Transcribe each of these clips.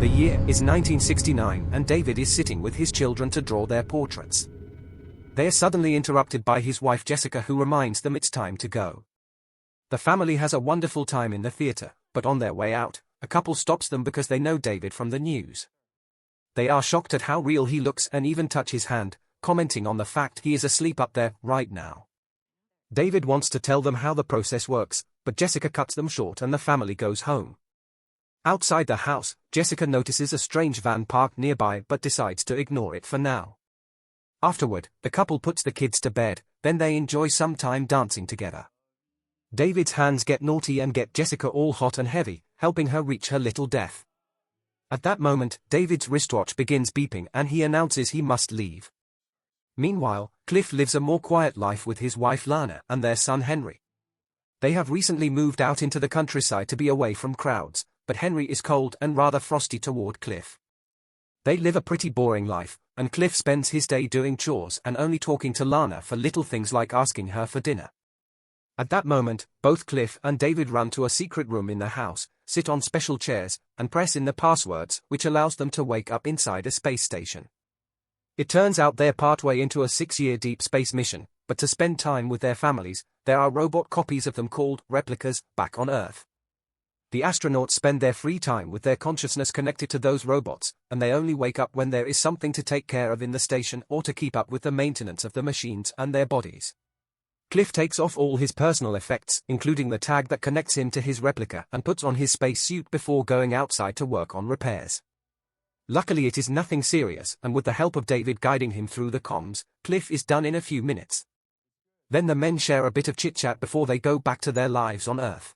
The year is 1969 and David is sitting with his children to draw their portraits. They are suddenly interrupted by his wife Jessica, who reminds them it's time to go. The family has a wonderful time in the theater, but on their way out, a couple stops them because they know David from the news. They are shocked at how real he looks and even touch his hand, commenting on the fact he is asleep up there right now. David wants to tell them how the process works, but Jessica cuts them short and the family goes home. Outside the house, Jessica notices a strange van parked nearby but decides to ignore it for now. Afterward, the couple puts the kids to bed, then they enjoy some time dancing together. David's hands get naughty and get Jessica all hot and heavy, helping her reach her little death. At that moment, David's wristwatch begins beeping and he announces he must leave. Meanwhile, Cliff lives a more quiet life with his wife Lana and their son Henry. They have recently moved out into the countryside to be away from crowds, but Henry is cold and rather frosty toward Cliff. They live a pretty boring life, and Cliff spends his day doing chores and only talking to Lana for little things like asking her for dinner. At that moment, both Cliff and David run to a secret room in the house, sit on special chairs, and press in the passwords, which allows them to wake up inside a space station. It turns out they're partway into a 6-year deep space mission, but to spend time with their families, there are robot copies of them called Replicas back on Earth. The astronauts spend their free time with their consciousness connected to those robots, and they only wake up when there is something to take care of in the station or to keep up with the maintenance of the machines and their bodies. Cliff takes off all his personal effects, including the tag that connects him to his replica, and puts on his space suit before going outside to work on repairs. Luckily it is nothing serious, and with the help of David guiding him through the comms, Cliff is done in a few minutes. Then the men share a bit of chit-chat before they go back to their lives on Earth.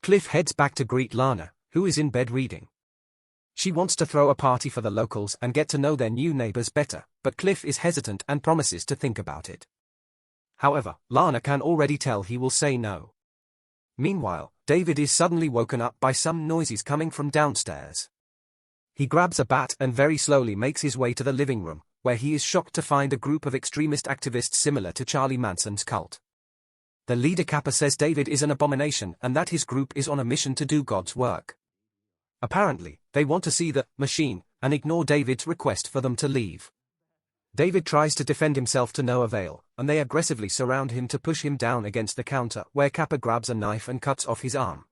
Cliff heads back to greet Lana, who is in bed reading. She wants to throw a party for the locals and get to know their new neighbors better, but Cliff is hesitant and promises to think about it. However, Lana can already tell he will say no. Meanwhile, David is suddenly woken up by some noises coming from downstairs. He grabs a bat and very slowly makes his way to the living room, where he is shocked to find a group of extremist activists similar to Charlie Manson's cult. The leader Kappa says David is an abomination and that his group is on a mission to do God's work. Apparently, they want to see the machine and ignore David's request for them to leave. David tries to defend himself to no avail, and they aggressively surround him to push him down against the counter, where Kappa grabs a knife and cuts off his arm.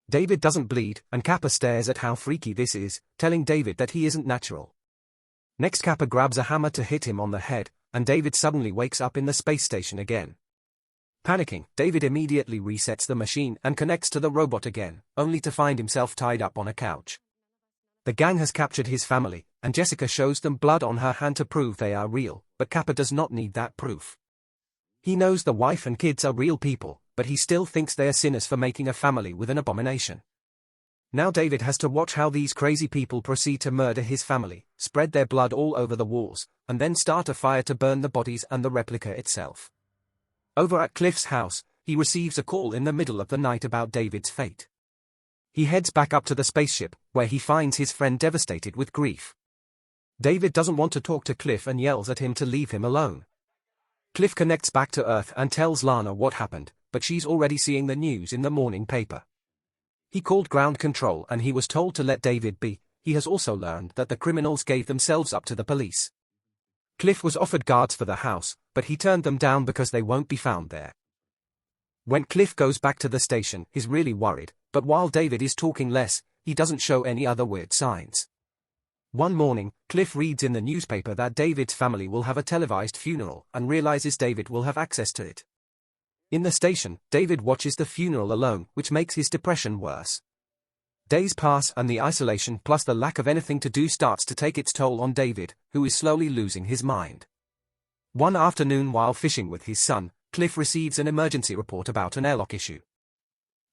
David doesn't bleed, and Kappa stares at how freaky this is, telling David that he isn't natural. Next, Kappa grabs a hammer to hit him on the head, and David suddenly wakes up in the space station again. Panicking, David immediately resets the machine and connects to the robot again, only to find himself tied up on a couch. The gang has captured his family, and Jessica shows them blood on her hand to prove they are real, but Kappa does not need that proof. He knows the wife and kids are real people, but he still thinks they are sinners for making a family with an abomination. Now David has to watch how these crazy people proceed to murder his family, spread their blood all over the walls, and then start a fire to burn the bodies and the replica itself. Over at Cliff's house, he receives a call in the middle of the night about David's fate. He heads back up to the spaceship, where he finds his friend devastated with grief. David doesn't want to talk to Cliff and yells at him to leave him alone. Cliff connects back to Earth and tells Lana what happened, but she's already seeing the news in the morning paper. He called ground control and he was told to let David be. He has also learned that the criminals gave themselves up to the police. Cliff was offered guards for the house, but he turned them down because they won't be found there. When Cliff goes back to the station, he's really worried, but while David is talking less, he doesn't show any other weird signs. One morning, Cliff reads in the newspaper that David's family will have a televised funeral and realizes David will have access to it. In the station, David watches the funeral alone, which makes his depression worse. Days pass and the isolation plus the lack of anything to do starts to take its toll on David, who is slowly losing his mind. One afternoon while fishing with his son, Cliff receives an emergency report about an airlock issue.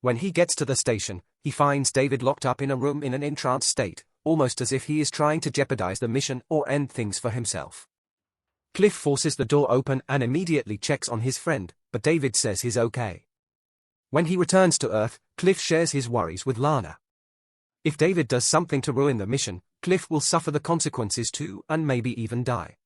When he gets to the station, he finds David locked up in a room in an entranced state, almost as if he is trying to jeopardize the mission or end things for himself. Cliff forces the door open and immediately checks on his friend, but David says he's okay. When he returns to Earth, Cliff shares his worries with Lana. If David does something to ruin the mission, Cliff will suffer the consequences too and maybe even die.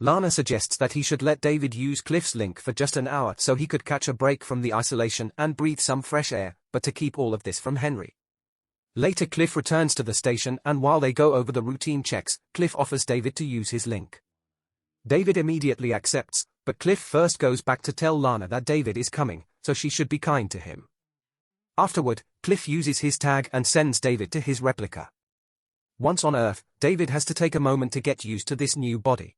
Lana suggests that he should let David use Cliff's link for just an hour so he could catch a break from the isolation and breathe some fresh air, but to keep all of this from Henry. Later Cliff returns to the station and while they go over the routine checks, Cliff offers David to use his link. David immediately accepts, but Cliff first goes back to tell Lana that David is coming, so she should be kind to him. Afterward, Cliff uses his tag and sends David to his replica. Once on Earth, David has to take a moment to get used to this new body.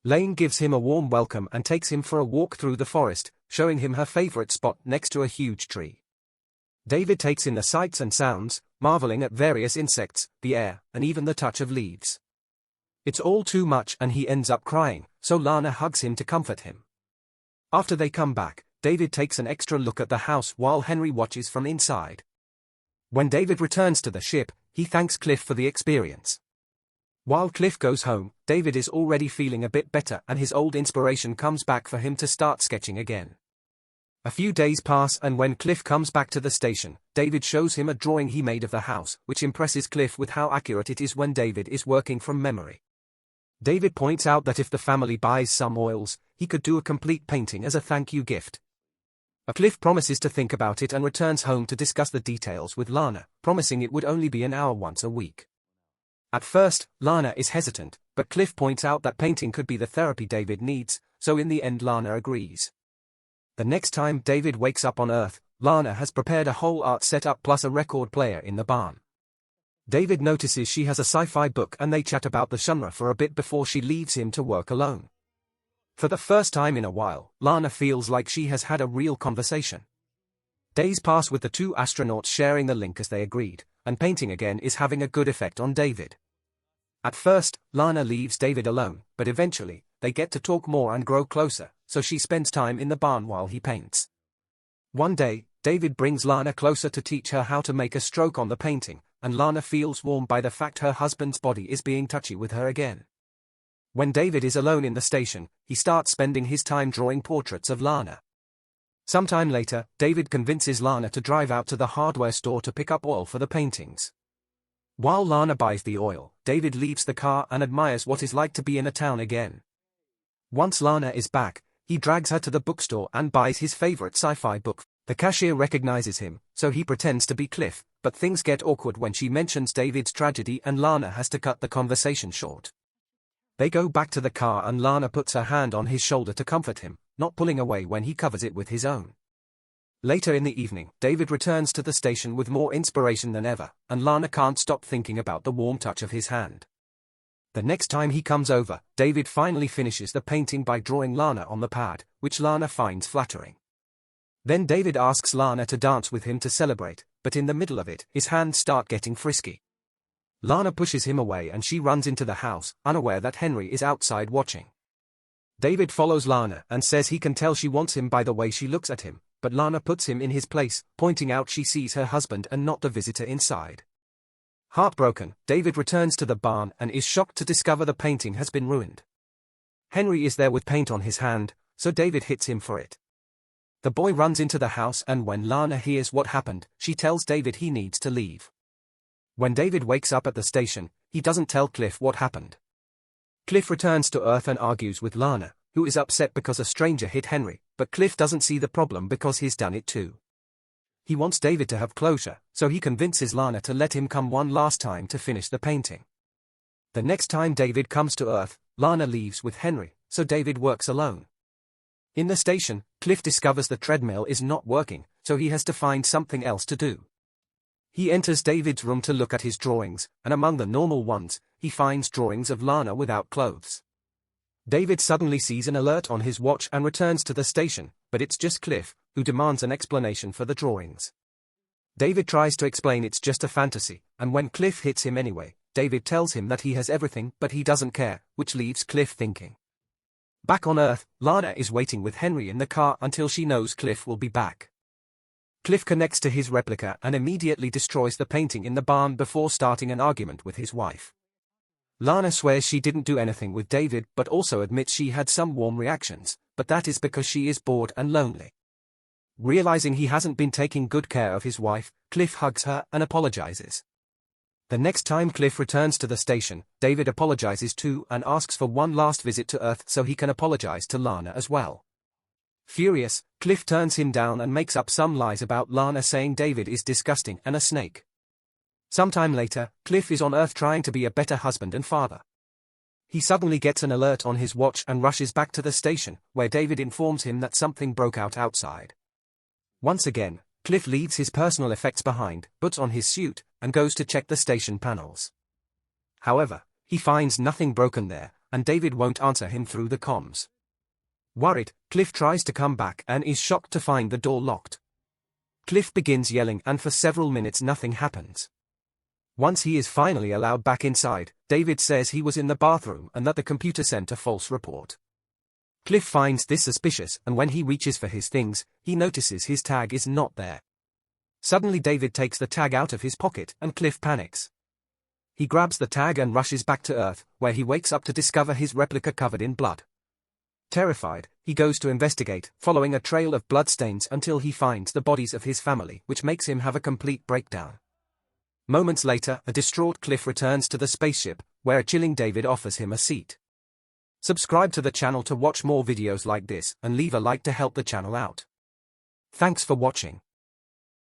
Lane gives him a warm welcome and takes him for a walk through the forest, showing him her favorite spot next to a huge tree. David takes in the sights and sounds, marveling at various insects, the air, and even the touch of leaves. It's all too much and he ends up crying, so Lana hugs him to comfort him. After they come back, David takes an extra look at the house while Henry watches from inside. When David returns to the ship, he thanks Cliff for the experience. While Cliff goes home, David is already feeling a bit better and his old inspiration comes back for him to start sketching again. A few days pass and when Cliff comes back to the station, David shows him a drawing he made of the house, which impresses Cliff with how accurate it is when David is working from memory. David points out that if the family buys some oils, he could do a complete painting as a thank you gift. Cliff promises to think about it and returns home to discuss the details with Lana, promising it would only be an hour once a week. At first, Lana is hesitant, but Cliff points out that painting could be the therapy David needs, so in the end Lana agrees. The next time David wakes up on Earth, Lana has prepared a whole art setup plus a record player in the barn. David notices she has a sci-fi book and they chat about the genre for a bit before she leaves him to work alone. For the first time in a while, Lana feels like she has had a real conversation. Days pass with the two astronauts sharing the link as they agreed, and painting again is having a good effect on David. At first, Lana leaves David alone, but eventually, they get to talk more and grow closer, so she spends time in the barn while he paints. One day, David brings Lana closer to teach her how to make a stroke on the painting, and Lana feels warmed by the fact her husband's body is being touchy with her again. When David is alone in the station, he starts spending his time drawing portraits of Lana. Sometime later, David convinces Lana to drive out to the hardware store to pick up oil for the paintings. While Lana buys the oil, David leaves the car and admires what it's like to be in a town again. Once Lana is back, he drags her to the bookstore and buys his favorite sci-fi book. The cashier recognizes him, so he pretends to be Cliff, but things get awkward when she mentions David's tragedy and Lana has to cut the conversation short. They go back to the car and Lana puts her hand on his shoulder to comfort him, not pulling away when he covers it with his own. Later in the evening, David returns to the station with more inspiration than ever, and Lana can't stop thinking about the warm touch of his hand. The next time he comes over, David finally finishes the painting by drawing Lana on the pad, which Lana finds flattering. Then David asks Lana to dance with him to celebrate, but in the middle of it, his hands start getting frisky. Lana pushes him away and she runs into the house, unaware that Henry is outside watching. David follows Lana and says he can tell she wants him by the way she looks at him, but Lana puts him in his place, pointing out she sees her husband and not the visitor inside. Heartbroken, David returns to the barn and is shocked to discover the painting has been ruined. Henry is there with paint on his hand, so David hits him for it. The boy runs into the house and when Lana hears what happened, she tells David he needs to leave. When David wakes up at the station, he doesn't tell Cliff what happened. Cliff returns to Earth and argues with Lana, who is upset because a stranger hit Henry, but Cliff doesn't see the problem because he's done it too. He wants David to have closure, so he convinces Lana to let him come one last time to finish the painting. The next time David comes to Earth, Lana leaves with Henry, so David works alone. In the station, Cliff discovers the treadmill is not working, so he has to find something else to do. He enters David's room to look at his drawings, and among the normal ones, he finds drawings of Lana without clothes. David suddenly sees an alert on his watch and returns to the station, but it's just Cliff, who demands an explanation for the drawings. David tries to explain it's just a fantasy, and when Cliff hits him anyway, David tells him that he has everything but he doesn't care, which leaves Cliff thinking. Back on Earth, Lana is waiting with Henry in the car until she knows Cliff will be back. Cliff connects to his replica and immediately destroys the painting in the barn before starting an argument with his wife. Lana swears she didn't do anything with David but also admits she had some warm reactions, but that is because she is bored and lonely. Realizing he hasn't been taking good care of his wife, Cliff hugs her and apologizes. The next time Cliff returns to the station, David apologizes too and asks for one last visit to Earth so he can apologize to Lana as well. Furious, Cliff turns him down and makes up some lies about Lana saying David is disgusting and a snake. Sometime later, Cliff is on Earth trying to be a better husband and father. He suddenly gets an alert on his watch and rushes back to the station, where David informs him that something broke out outside. Once again, Cliff leaves his personal effects behind, puts on his suit, and goes to check the station panels. However, he finds nothing broken there, and David won't answer him through the comms. Worried, Cliff tries to come back and is shocked to find the door locked. Cliff begins yelling and for several minutes nothing happens. Once he is finally allowed back inside, David says he was in the bathroom and that the computer sent a false report. Cliff finds this suspicious, and when he reaches for his things, he notices his tag is not there. Suddenly David takes the tag out of his pocket and Cliff panics. He grabs the tag and rushes back to Earth, where he wakes up to discover his replica covered in blood. Terrified, he goes to investigate, following a trail of bloodstains until he finds the bodies of his family, which makes him have a complete breakdown. Moments later, a distraught Cliff returns to the spaceship, where a chilling David offers him a seat. Subscribe to the channel to watch more videos like this, and leave a like to help the channel out. Thanks for watching.